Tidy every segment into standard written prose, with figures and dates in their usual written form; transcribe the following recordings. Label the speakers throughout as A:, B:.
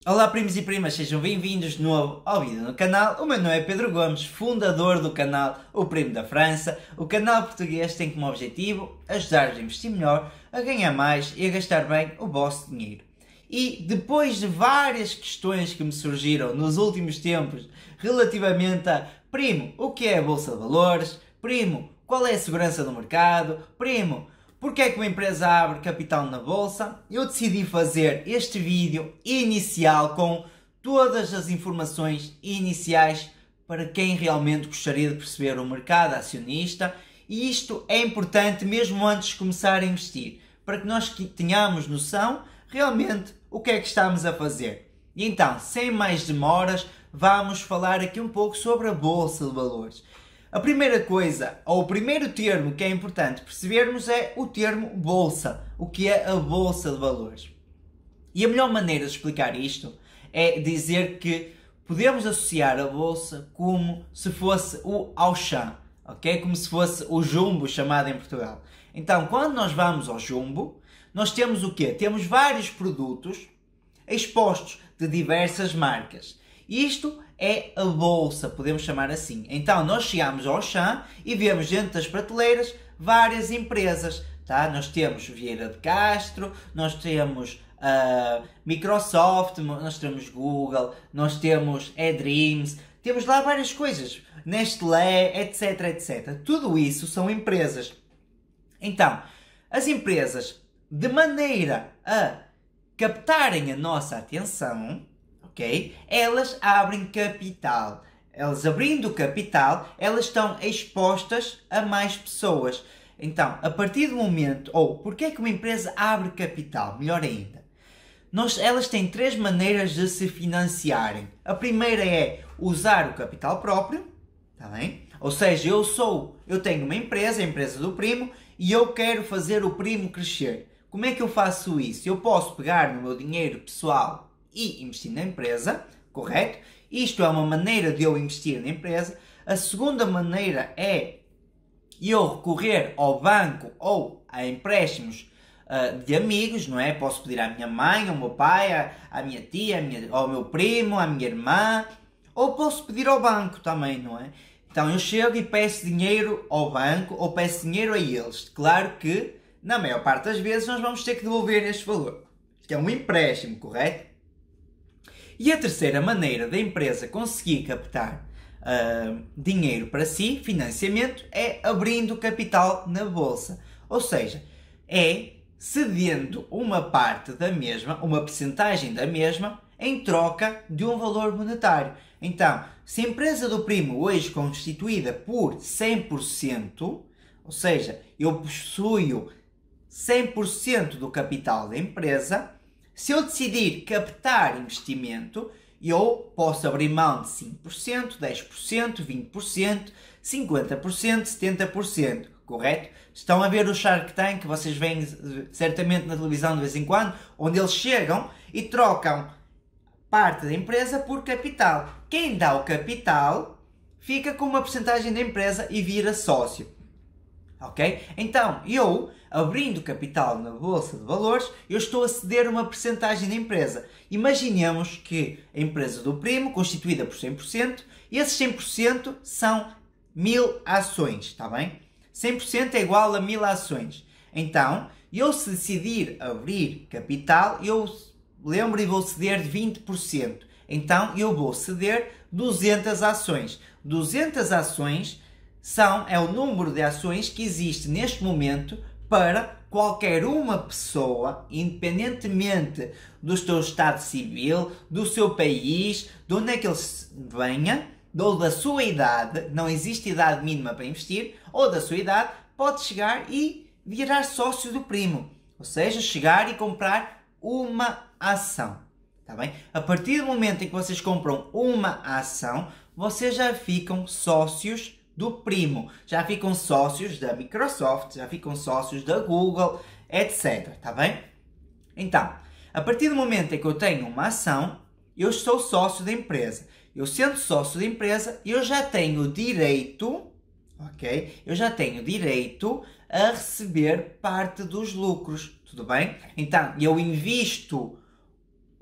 A: Olá primos e primas, sejam bem-vindos de novo ao vídeo no canal. O meu nome é Pedro Gomes, fundador do canal O Primo da França. O canal português tem como objetivo ajudar-vos a investir melhor, a ganhar mais e a gastar bem o vosso dinheiro. E depois de várias questões que me surgiram nos últimos tempos relativamente a primo, o que é a Bolsa de Valores? Primo, qual é a segurança do mercado? Primo, porque é que uma empresa abre capital na bolsa? Eu decidi fazer este vídeo inicial com todas as informações iniciais para quem realmente gostaria de perceber o mercado acionista, e isto é importante mesmo antes de começar a investir, para que nós tenhamos noção realmente o que é que estamos a fazer. E então, sem mais demoras, vamos falar aqui um pouco sobre a Bolsa de Valores. A primeira coisa, ou o primeiro termo que é importante percebermos é o termo Bolsa. O que é a Bolsa de Valores? E a melhor maneira de explicar isto é dizer que podemos associar a Bolsa como se fosse o Auchan, ok? Como se fosse o Jumbo, chamado em Portugal. Então, quando nós vamos ao Jumbo, nós temos o quê? Temos vários produtos expostos de diversas marcas. Isto é a bolsa, podemos chamar assim. Então nós chegamos ao Auchan e vemos dentro das prateleiras várias empresas. Tá? Nós temos Vieira de Castro, nós temos Microsoft, nós temos Google, nós temos eDreams, temos lá várias coisas. Nestlé, etc, etc. Tudo isso são empresas. Então, as empresas, de maneira a captarem a nossa atenção, ok? Elas abrem capital. Elas abrindo capital, elas estão expostas a mais pessoas. Então, a partir do momento, ou porque é que uma empresa abre capital? Melhor ainda. Elas têm três maneiras de se financiarem. A primeira é usar o capital próprio, tá bem? Ou seja, eu tenho uma empresa, a empresa do primo, e eu quero fazer o primo crescer. Como é que eu faço isso? Eu posso pegar no meu dinheiro pessoal e investir na empresa, correto? Isto é uma maneira de eu investir na empresa. A segunda maneira é eu recorrer ao banco ou a empréstimos de amigos, não é? Posso pedir à minha mãe, ao meu pai, à minha tia, ao meu primo, à minha irmã, ou posso pedir ao banco também, não é? Então eu chego e peço dinheiro ao banco ou peço dinheiro a eles. Claro que, na maior parte das vezes, nós vamos ter que devolver este valor, que é um empréstimo, correto? E a terceira maneira da empresa conseguir captar dinheiro para si, financiamento, é abrindo capital na bolsa. Ou seja, é cedendo uma parte da mesma, uma percentagem da mesma, em troca de um valor monetário. Então, se a empresa do primo hoje é constituída por 100%, ou seja, eu possuo 100% do capital da empresa, se eu decidir captar investimento, eu posso abrir mão de 5%, 10%, 20%, 50%, 70%, correto? Estão a ver o Shark Tank, vocês veem certamente na televisão de vez em quando, onde eles chegam e trocam parte da empresa por capital. Quem dá o capital fica com uma porcentagem da empresa e vira sócio. Ok? Então, eu, abrindo capital na Bolsa de Valores, eu estou a ceder uma percentagem da empresa. Imaginemos que a empresa do primo, constituída por 100%, esses 100% são 1000 ações, está bem? 100% é igual a 1000 ações. Então, eu se decidir abrir capital, eu lembro e vou ceder 20%. Então, eu vou ceder 200 ações. 200 ações é o número de ações que existe neste momento para qualquer uma pessoa, independentemente do seu estado civil, do seu país, de onde é que ele venha, ou da sua idade, não existe idade mínima para investir, ou da sua idade, pode chegar e virar sócio do primo. Ou seja, chegar e comprar uma ação. Tá bem? A partir do momento em que vocês compram uma ação, vocês já ficam sócios do primo, já ficam sócios da Microsoft, já ficam sócios da Google, etc. Tá bem? Então, a partir do momento em que eu tenho uma ação, eu sou sócio da empresa. Eu sendo sócio da empresa, eu já tenho direito, ok? Eu já tenho direito a receber parte dos lucros, tudo bem? Então, eu invisto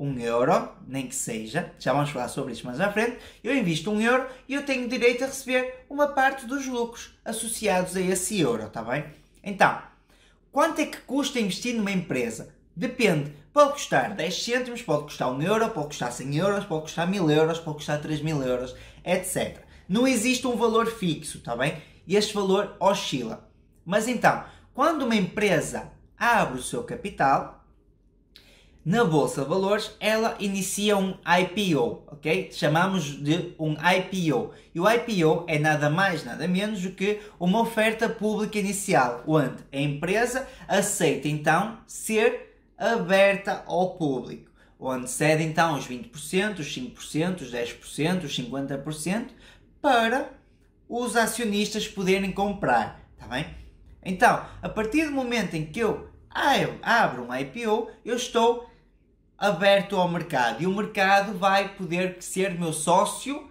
A: €1, nem que seja, já vamos falar sobre isso mais à frente, eu invisto €1 e eu tenho direito a receber uma parte dos lucros associados a esse euro, está bem? Então, quanto é que custa investir numa empresa? Depende, pode custar 10 cêntimos, pode custar €1, pode custar 100 euros, pode custar 1000 euros, pode custar 3000 euros, etc. Não existe um valor fixo, está bem? E este valor oscila. Mas então, quando uma empresa abre o seu capital, na Bolsa de Valores, ela inicia um IPO, ok? Chamamos de um IPO. E o IPO é nada mais, nada menos do que uma oferta pública inicial, onde a empresa aceita então ser aberta ao público, onde cede então os 20%, os 5%, os 10%, os 50% para os acionistas poderem comprar, está bem? Então, a partir do momento em que eu abro um IPO, eu estou aberto ao mercado e o mercado vai poder ser meu sócio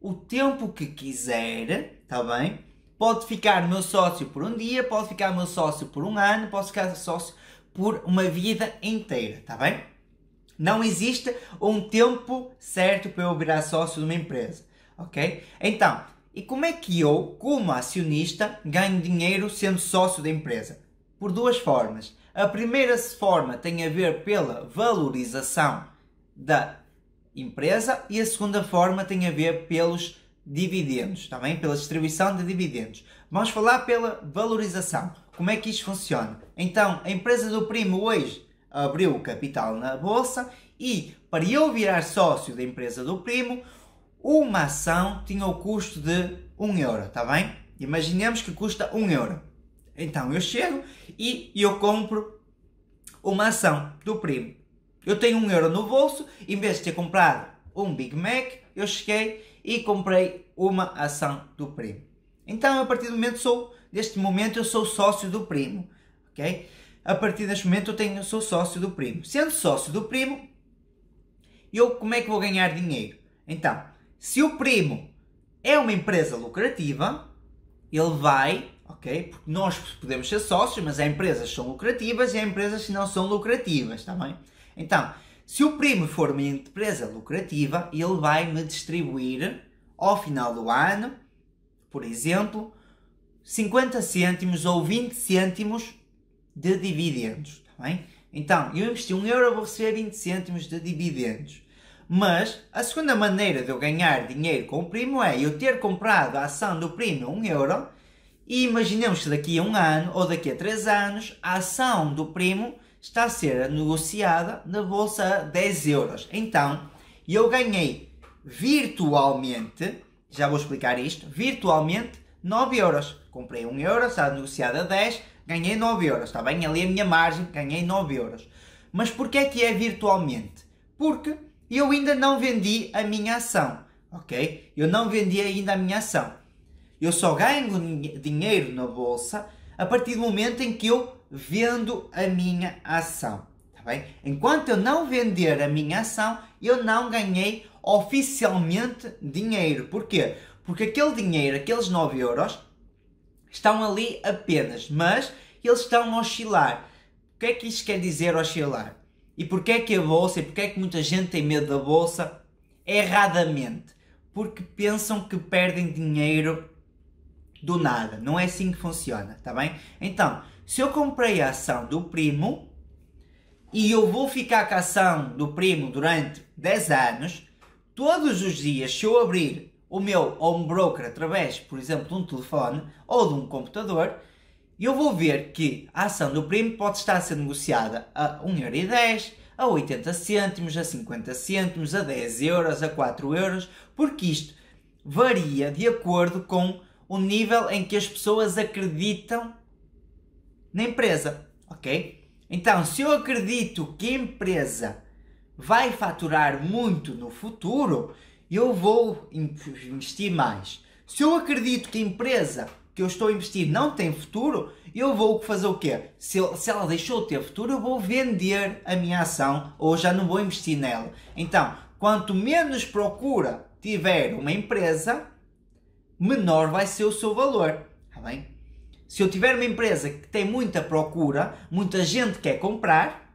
A: o tempo que quiser, está bem? Pode ficar meu sócio por um dia, pode ficar meu sócio por um ano, pode ficar sócio por uma vida inteira, está bem? Não existe um tempo certo para eu virar sócio de uma empresa, ok? Então, e como é que eu, como acionista, ganho dinheiro sendo sócio da empresa? Por duas formas. A primeira forma tem a ver pela valorização da empresa e a segunda forma tem a ver pelos dividendos, está bem? Pela distribuição de dividendos. Vamos falar pela valorização. Como é que isto funciona? Então, a empresa do primo hoje abriu o capital na bolsa e para eu virar sócio da empresa do primo, uma ação tinha o custo de €1, está bem? Imaginemos que custa €1. Então eu chego e eu compro uma ação do primo. Eu tenho €1 no bolso, em vez de ter comprado um Big Mac, eu cheguei e comprei uma ação do primo. Então a partir deste momento eu sou sócio do primo, ok? A partir deste momento eu sou sócio do primo. Sendo sócio do primo, como é que vou ganhar dinheiro? Então, se o primo é uma empresa lucrativa, ele vai, ok? Porque nós podemos ser sócios, mas há empresas que são lucrativas e há empresas que não são lucrativas, está bem? Então, se o primo for uma empresa lucrativa, ele vai me distribuir ao final do ano, por exemplo, 50 cêntimos ou 20 cêntimos de dividendos, está bem? Então, eu investi €1, vou receber 20 cêntimos de dividendos. Mas a segunda maneira de eu ganhar dinheiro com o primo é eu ter comprado a ação do primo a €1 e imaginemos que daqui a um ano ou daqui a 3 anos a ação do primo está a ser negociada na bolsa a €10. Então, eu ganhei virtualmente, já vou explicar isto, virtualmente €9. Comprei €1, está negociada a 10, ganhei €9, está bem? Ali a minha margem, ganhei €9. Mas porquê é que é virtualmente? Porque eu ainda não vendi a minha ação, ok? Eu não vendi ainda a minha ação. Eu só ganho dinheiro na bolsa a partir do momento em que eu vendo a minha ação, tá bem? Enquanto eu não vender a minha ação, eu não ganhei oficialmente dinheiro. Porquê? Porque aquele dinheiro, aqueles €9, estão ali apenas, mas eles estão a oscilar. O que é que isto quer dizer oscilar? E porquê é que a bolsa, e porquê é que muita gente tem medo da bolsa? Erradamente. Porque pensam que perdem dinheiro do nada. Não é assim que funciona, está bem? Então, se eu comprei a ação do primo e eu vou ficar com a ação do primo durante 10 anos, todos os dias, se eu abrir o meu home broker através, por exemplo, de um telefone ou de um computador, eu vou ver que a ação do primo pode estar a ser negociada a €1,10, a 80 cêntimos, a 50 cêntimos, a 10 euros, a 4 euros, porque isto varia de acordo com o nível em que as pessoas acreditam na empresa, ok? Então, se eu acredito que a empresa vai faturar muito no futuro, eu vou investir mais. Se eu acredito que a empresa que eu estou a investir não tem futuro, eu vou fazer o quê? Se ela deixou de ter futuro, eu vou vender a minha ação ou já não vou investir nela. Então, quanto menos procura tiver uma empresa, menor vai ser o seu valor. Tá bem? Se eu tiver uma empresa que tem muita procura, muita gente quer comprar,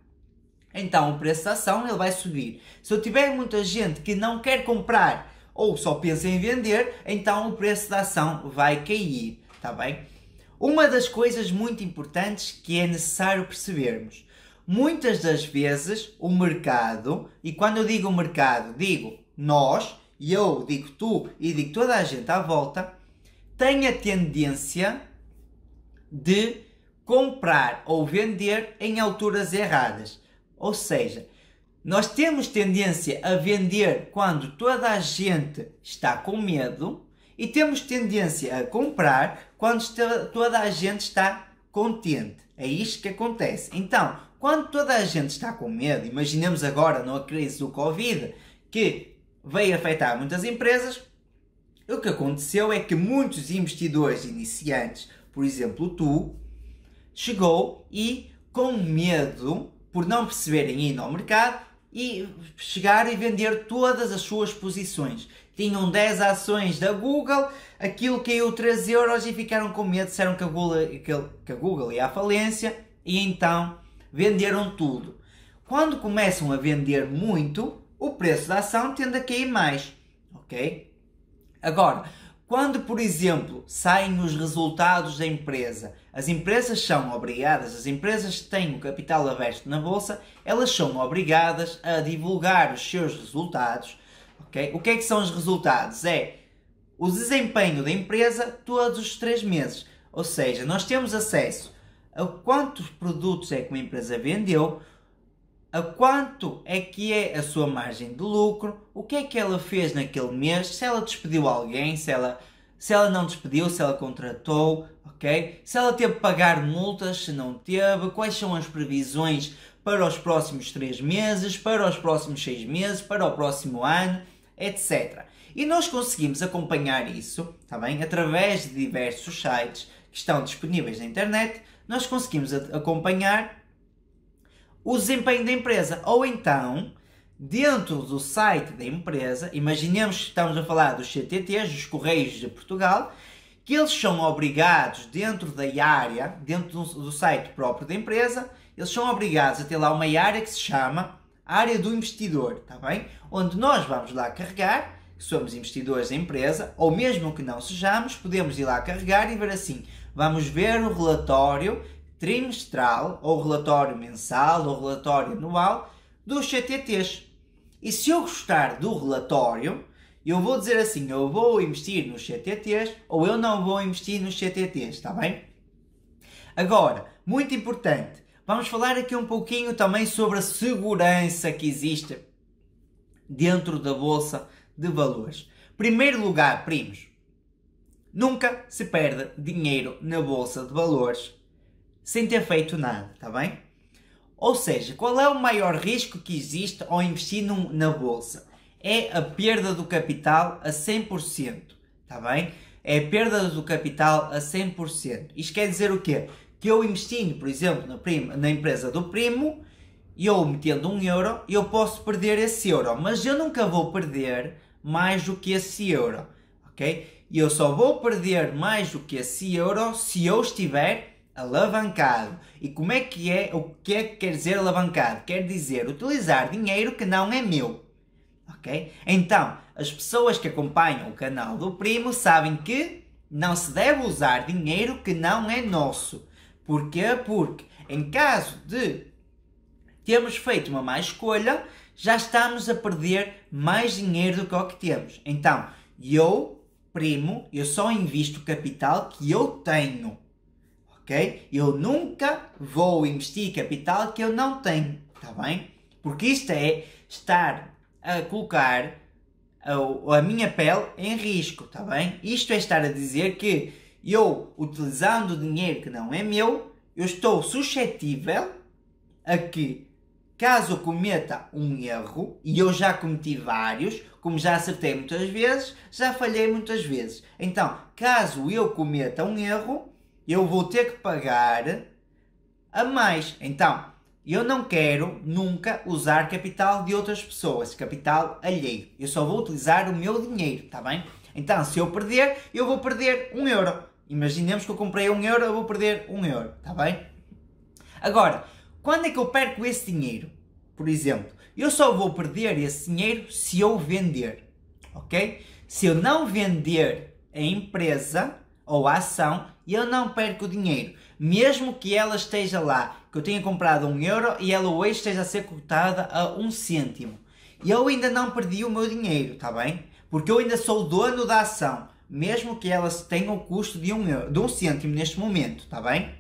A: então o preço da ação ele vai subir. Se eu tiver muita gente que não quer comprar ou só pensa em vender, então o preço da ação vai cair, tá bem? Uma das coisas muito importantes que é necessário percebermos, muitas das vezes o mercado, e quando eu digo mercado, digo nós, e eu digo tu e digo toda a gente à volta, tem a tendência de comprar ou vender em alturas erradas. Ou seja, nós temos tendência a vender quando toda a gente está com medo e temos tendência a comprar quando toda a gente está contente. É isto que acontece. Então, quando toda a gente está com medo, imaginemos agora na crise do Covid, que veio afetar muitas empresas, o que aconteceu é que muitos investidores iniciantes, por exemplo tu, chegou e com medo, por não perceberem ir ao mercado, e chegar e vender todas as suas posições. Tinham 10 ações da Google, aquilo caiu 13 euros e ficaram com medo, disseram que a Google ia à falência e então venderam tudo. Quando começam a vender muito, o preço da ação tende a cair mais, ok? Agora, quando, por exemplo, saem os resultados da empresa, as empresas são obrigadas, as empresas que têm o capital aberto na bolsa, elas são obrigadas a divulgar os seus resultados, ok? O que é que são os resultados? É o desempenho da empresa todos os 3 meses. Ou seja, nós temos acesso a quantos produtos é que uma empresa vendeu, a quanto é que é a sua margem de lucro, o que é que ela fez naquele mês, se ela despediu alguém, se ela não despediu, se ela contratou, ok? Se ela teve que pagar multas, se não teve, quais são as previsões para os próximos 3 meses, para os próximos 6 meses, para o próximo ano, etc. E nós conseguimos acompanhar isso, tá bem? Através de diversos sites que estão disponíveis na internet, nós conseguimos acompanhar o desempenho da empresa. Ou então, dentro do site da empresa, imaginemos que estamos a falar dos CTTs, dos Correios de Portugal, que eles são obrigados, dentro da área, dentro do site próprio da empresa, eles são obrigados a ter lá uma área que se chama área do investidor, tá bem? Onde nós vamos lá carregar, que somos investidores da empresa, ou mesmo que não sejamos, podemos ir lá carregar e ver assim, vamos ver o relatório trimestral, ou relatório mensal, ou relatório anual dos CTTs. E se eu gostar do relatório, eu vou dizer assim, eu vou investir nos CTTs, ou eu não vou investir nos CTTs, está bem? Agora, muito importante, vamos falar aqui um pouquinho também sobre a segurança que existe dentro da Bolsa de Valores. Primeiro lugar, primos, nunca se perde dinheiro na Bolsa de Valores sem ter feito nada, está bem? Ou seja, qual é o maior risco que existe ao investir na Bolsa? É a perda do capital a 100%, está bem? É a perda do capital a 100%. Isto quer dizer o quê? Que eu investindo, por exemplo, na empresa do primo, e eu metendo 1 euro, eu posso perder esse euro, mas eu nunca vou perder mais do que esse euro, ok? E eu só vou perder mais do que esse euro se eu estiver alavancado. E como é que é? O que é que quer dizer alavancado? Quer dizer utilizar dinheiro que não é meu, ok? Então, as pessoas que acompanham o canal do primo sabem que não se deve usar dinheiro que não é nosso. Porquê? Porque em caso de termos feito uma má escolha, já estamos a perder mais dinheiro do que o que temos. Então, eu, primo, eu só invisto o capital que eu tenho, ok? Eu nunca vou investir capital que eu não tenho, está bem? Porque isto é estar a colocar a minha pele em risco, está bem? Isto é estar a dizer que eu, utilizando dinheiro que não é meu, eu estou suscetível a que, caso eu cometa um erro, e eu já cometi vários, como já acertei muitas vezes, já falhei muitas vezes. Então, caso eu cometa um erro, eu vou ter que pagar a mais. Então, eu não quero nunca usar capital de outras pessoas, capital alheio. Eu só vou utilizar o meu dinheiro, está bem? Então, se eu perder, eu vou perder 1 euro. Imaginemos que eu comprei 1 euro, eu vou perder 1 euro, está bem? Agora, quando é que eu perco esse dinheiro? por exemplo, eu só vou perder esse dinheiro se eu vender, ok? Se eu não vender a empresa ou a ação, eu não perco o dinheiro, mesmo que ela esteja lá, que eu tenha comprado 1 euro e ela hoje esteja a ser cotada a 1 cêntimo. Eu ainda não perdi o meu dinheiro, está bem? Porque eu ainda sou o dono da ação, mesmo que ela tenha o custo de 1 euro, de 1 cêntimo neste momento, está bem?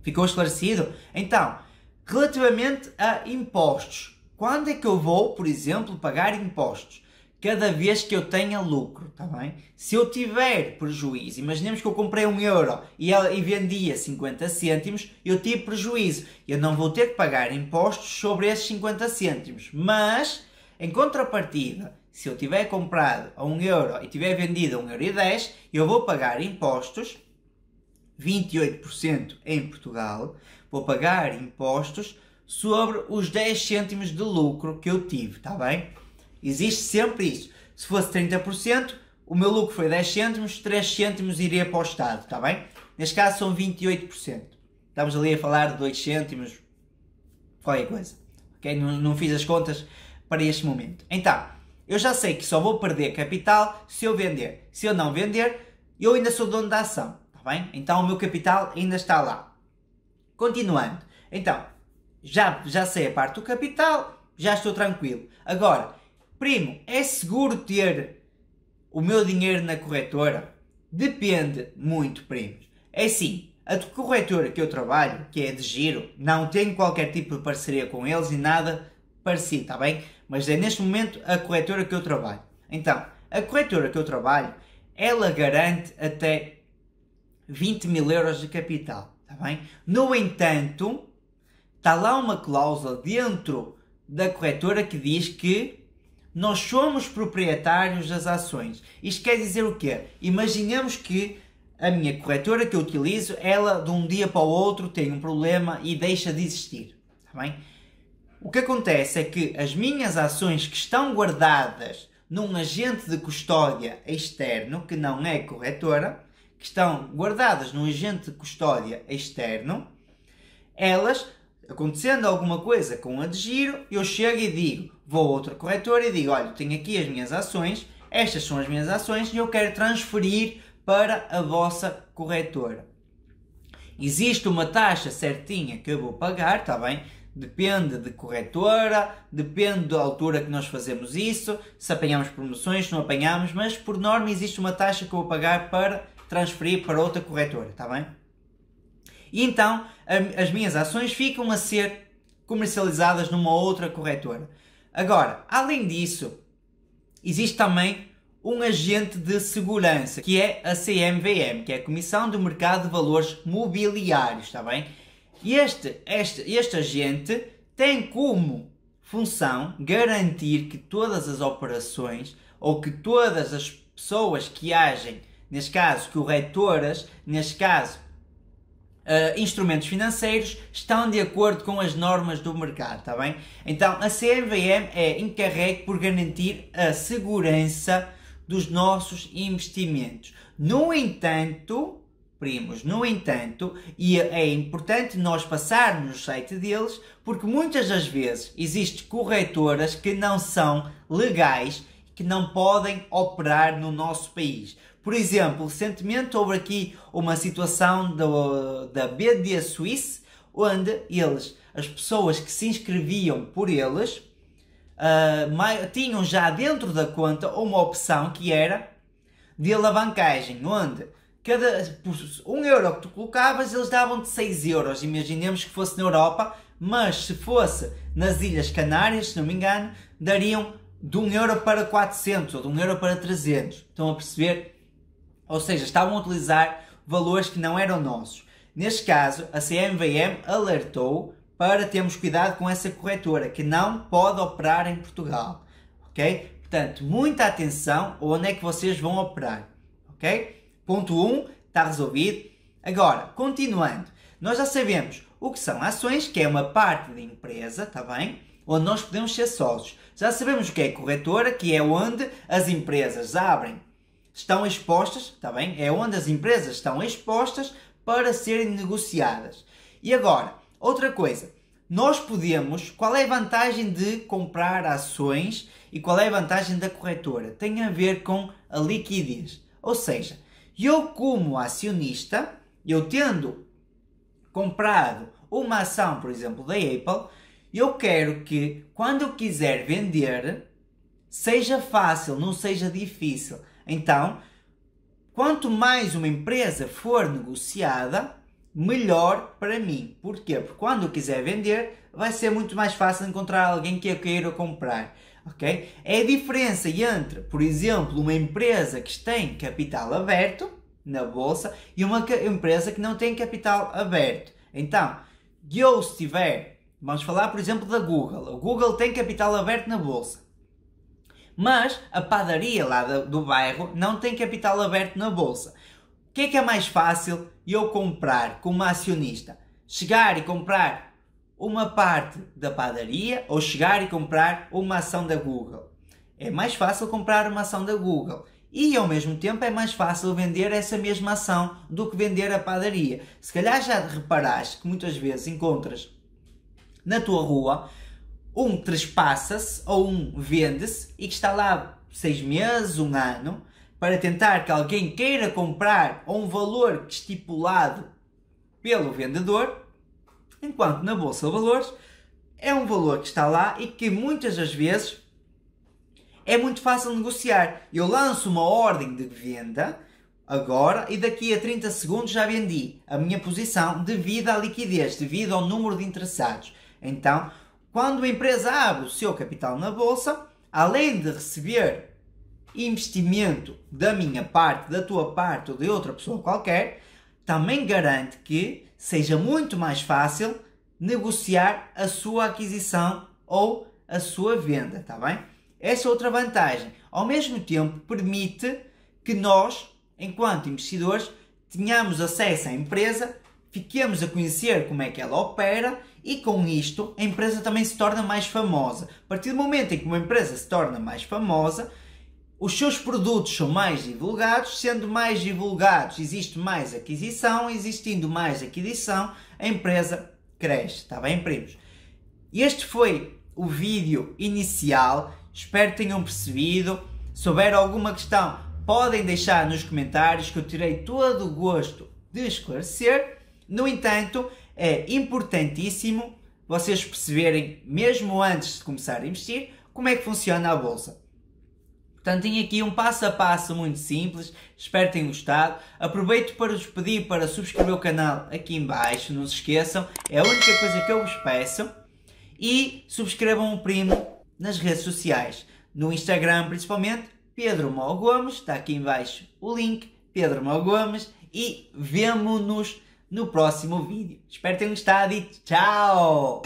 A: Ficou esclarecido? Então, relativamente a impostos, quando é que eu vou, por exemplo, pagar impostos? Cada vez que eu tenha lucro, está bem? Se eu tiver prejuízo, imaginemos que eu comprei 1 euro e vendia 50 cêntimos, eu tive prejuízo. Eu não vou ter que pagar impostos sobre esses 50 cêntimos. Mas, em contrapartida, se eu tiver comprado a 1 euro e tiver vendido a 1,10 €, eu vou pagar impostos, 28% em Portugal, vou pagar impostos sobre os 10 cêntimos de lucro que eu tive, está bem? Existe sempre isso. Se fosse 30%, o meu lucro foi 10 cêntimos, 3 cêntimos iria para o Estado, está bem? Neste caso são 28%. Estamos ali a falar de 2 cêntimos, qualquer coisa. Okay? Não fiz as contas para este momento. Então, eu já sei que só vou perder capital se eu vender. Se eu não vender, eu ainda sou dono da ação, está bem? Então o meu capital ainda está lá. Continuando. Então, já sei a parte do capital, já estou tranquilo. Agora, primo, é seguro ter o meu dinheiro na corretora? Depende muito, primos. É assim, a corretora que eu trabalho, que é de giro, não tenho qualquer tipo de parceria com eles e nada parecido, está bem? Mas é neste momento a corretora que eu trabalho. Então, a corretora que eu trabalho, ela garante até 20 mil euros de capital, está bem? No entanto, está lá uma cláusula dentro da corretora que diz que nós somos proprietários das ações. Isto quer dizer o quê? Imaginemos que a minha corretora que eu utilizo, ela de um dia para o outro tem um problema e deixa de existir. Está bem? O que acontece é que as minhas ações que estão guardadas num agente de custódia externo, que não é corretora, que estão guardadas num agente de custódia externo, elas, acontecendo alguma coisa com a de giro, eu chego e digo, vou a outra corretora e digo, olha, tenho aqui as minhas ações, estas são as minhas ações e eu quero transferir para a vossa corretora. Existe uma taxa certinha que eu vou pagar, está bem? Depende de corretora, depende da altura que nós fazemos isso, se apanhamos promoções, se não apanhamos, mas por norma existe uma taxa que eu vou pagar para transferir para outra corretora, está bem? E então as minhas ações ficam a ser comercializadas numa outra corretora. Agora, além disso, existe também um agente de segurança, que é a CMVM, que é a Comissão do Mercado de Valores Mobiliários, está bem? E este agente tem como função garantir que todas as operações, ou que todas as pessoas que agem, neste caso corretoras, neste caso instrumentos financeiros, estão de acordo com as normas do mercado, está bem? Então a CMVM é encarregue por garantir a segurança dos nossos investimentos. No entanto, primos, e é importante nós passarmos no site deles, porque muitas das vezes existem corretoras que não são legais, que não podem operar no nosso país. Por exemplo, recentemente houve aqui uma situação da BD Suisse, onde as pessoas que se inscreviam por eles, tinham já dentro da conta uma opção que era de alavancagem, onde por 1 euro que tu colocavas, eles davam-te 6 euros. Imaginemos que fosse na Europa, mas se fosse nas Ilhas Canárias, se não me engano, dariam de 1 euro para 400 ou de 1 euro para 300. Estão a perceber? Ou seja, estavam a utilizar valores que não eram nossos. Neste caso, a CMVM alertou para termos cuidado com essa corretora, que não pode operar em Portugal. Ok? Portanto, muita atenção onde é que vocês vão operar. Ok? Ponto 1, está resolvido. Agora, continuando, nós já sabemos o que são ações, que é uma parte da empresa, está bem? Onde nós podemos ser sócios. Já sabemos o que é corretora, que é onde as empresas estão expostas, está bem? É onde as empresas estão expostas para serem negociadas. E agora, outra coisa, nós podemos... Qual é a vantagem de comprar ações e qual é a vantagem da corretora? Tem a ver com a liquidez. Ou seja, eu como acionista, eu tendo comprado uma ação, por exemplo, da Apple, eu quero que quando eu quiser vender, seja fácil, não seja difícil. Então, quanto mais uma empresa for negociada, melhor para mim. Porquê? Porque quando eu quiser vender, vai ser muito mais fácil encontrar alguém que eu queira comprar. Okay? É a diferença entre, por exemplo, uma empresa que tem capital aberto na bolsa e uma empresa que não tem capital aberto. Então, eu se tiver, vamos falar por exemplo da Google. A Google tem capital aberto na bolsa. Mas a padaria lá do bairro não tem capital aberto na bolsa. O que é mais fácil eu comprar como acionista? Chegar e comprar uma parte da padaria ou chegar e comprar uma ação da Google? É mais fácil comprar uma ação da Google. E ao mesmo tempo é mais fácil vender essa mesma ação do que vender a padaria. Se calhar já reparaste que muitas vezes encontras na tua rua um trespassa-se ou um vende-se e que está lá 6 meses, 1 ano, para tentar que alguém queira comprar a um valor estipulado pelo vendedor, enquanto na Bolsa de Valores é um valor que está lá e que muitas das vezes é muito fácil negociar. Eu lanço uma ordem de venda agora e daqui a 30 segundos já vendi a minha posição devido à liquidez, devido ao número de interessados. Então, quando a empresa abre o seu capital na bolsa, além de receber investimento da minha parte, da tua parte ou de outra pessoa qualquer, também garante que seja muito mais fácil negociar a sua aquisição ou a sua venda, tá bem? Essa é outra vantagem. Ao mesmo tempo, permite que nós, enquanto investidores, tenhamos acesso à empresa, fiquemos a conhecer como é que ela opera e com isto a empresa também se torna mais famosa. A partir do momento em que uma empresa se torna mais famosa, os seus produtos são mais divulgados, sendo mais divulgados existe mais aquisição, existindo mais aquisição, a empresa cresce, está bem, primos? Este foi o vídeo inicial, espero que tenham percebido. Se houver alguma questão, podem deixar nos comentários que eu terei todo o gosto de esclarecer. No entanto, é importantíssimo vocês perceberem, mesmo antes de começar a investir, como é que funciona a bolsa. Portanto, tenho aqui um passo a passo muito simples, espero que tenham gostado. Aproveito para vos pedir para subscrever o canal aqui em baixo, não se esqueçam, é a única coisa que eu vos peço. E subscrevam o primo nas redes sociais, no Instagram principalmente, Pedro Mó Gomes, está aqui em baixo o link, Pedro Mó Gomes, e vemo-nos no próximo vídeo. Espero que tenham gostado e tchau!